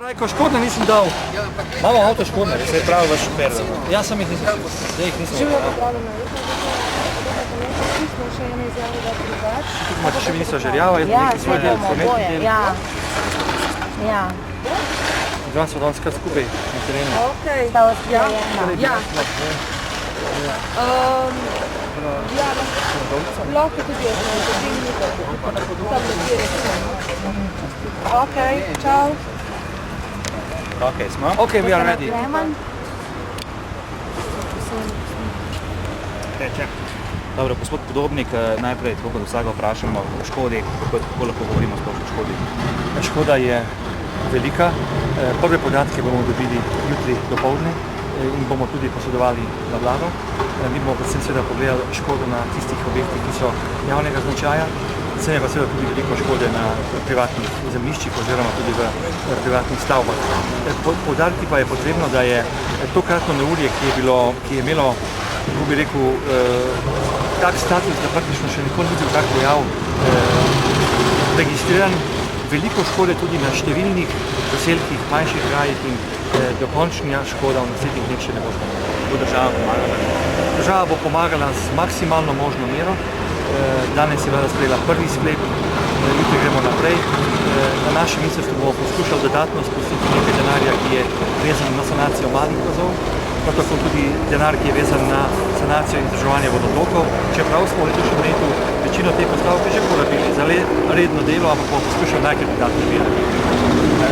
Rajko, Škorne nisem dal. Imamo avto Škorne, se je pravi vaš šofer. Jaz sem jih nisem čutil. Zdaj jih nisem Živijo čutil. popravljeno. Smo še eno izjavo da pridač. Tukaj imate še ministra Žerjava, jaz nekaj svoj del, prometni del. Ja. Dva smo danes kar skupaj na terenu. Okej. Sta usklajena. Ja. Lahko tudi jaz imam Okej, čau. Ok, smo. Ok, we are ready. Dobro, gospod Podobnik, najprej, tako kot vsega vprašamo o škodi, kako lahko govorimo sploh o škodi? Škoda je velika. Prve podatke bomo dobili jutri dopoldne in bomo tudi posredovali na vlado. Mi bomo predvsem seveda pogledali škodo na tistih objektih, ki so javnega značaja. Predvsem je pa seveda tudi veliko škode na privatnih zemljiščih oziroma tudi v privatnih stavbah. Poudariti pa je potrebno, da je tokratno neurje, ki je imelo, kako bi rekel, tak status, da praktično še nikoli ni bil tak pojav registriran, veliko škode tudi na številnih zaselkih, manjših krajih in dokončna škoda v naslednjih dneh še ne bo znala. Bo država pomagala? Država bo pomagala z maksimalno možno mero. Danes je vlada sprejela prvi sklep, jutri gremo naprej. Na našem ministrstvu bomo poskušali dodatno spustiti nekaj denarja, ki je vezan na sanacijo malih plazov, prav tako tudi denar, ki je vezan na sanacijo in vzdrževanje vodotokov. Čeprav smo v letošnjem letu večino te postavke že porabili za redno delo, ampak bomo poskušali najti dodatne vire.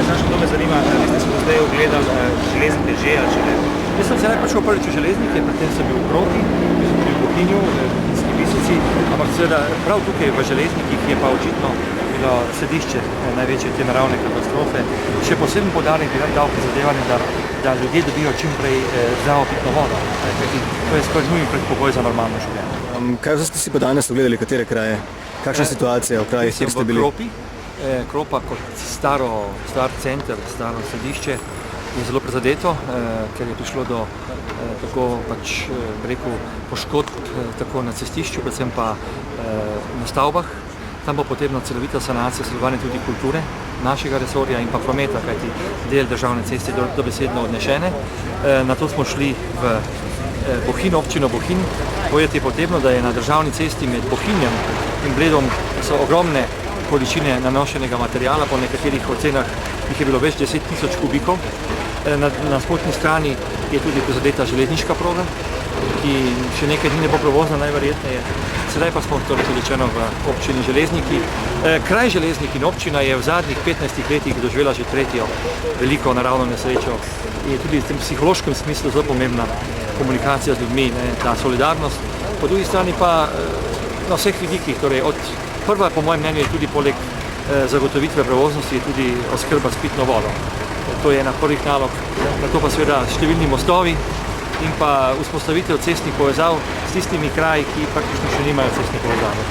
Znaš, to me zanima, vi ste se do zdaj ogledali železnike že, ali še ne? Jaz sem se najprej šel prvič v železnike, predtem sem bil v Kroti, bil sem tudi v Bohinju, v Bohinjski Bistrici, ampak seveda prav tukaj v železnikih je pa očitno bilo središče največje te naravne katastrofe. Še poseben poudarek bi dal prizadevanje, da ljudje dobijo čim prej zdravo pitno vodo. To je skoraj nujen predpogoj za normalno življenje. Kaj vse ste si pa danes ogledali, katere kraje? Kakšna situacija v krajih, kjer ste bili? Kropa kot star center, staro središče je zelo prizadeto, ker je prišlo do poškodb tako na cestišču, predvsem pa na stavbah. Tam bo potrebna celovita sanacija, sodelovanje tudi kulture, našega resorja in pa prometa, kajti del državne ceste je dobesedno odnešene. Na to smo šli v Bohinj, občino Bohinj. Povedati je potrebno, da je na državni cesti med Bohinjem in Bledom so ogromne količine nanošenega materijala, po nekaterih ocenah jih je bilo več 10 tisoč kubikov. Na spodnji strani je tudi prizadeta železniška proga, ki še nekaj dni ne bo prevozna najverjetneje. Sedaj pa smo torej rečeno v občini Železniki. Kraj Železnik in občina je v zadnjih 15 letih doživela že tretjo veliko naravno nesrečo. Je tudi v tem psihološkem smislu zelo pomembna komunikacija z ljudmi, ta solidarnost. Po drugi strani pa na vseh vidikih, torej prva po mojem mnenju je tudi poleg zagotovitve prevoznosti je tudi oskrba s pitno vodo. To je ena prvih nalog, na to pa seveda številni mostovi in pa vzpostavitev cestnih povezav s tistimi kraji, ki praktično še nimajo cestnih povezav.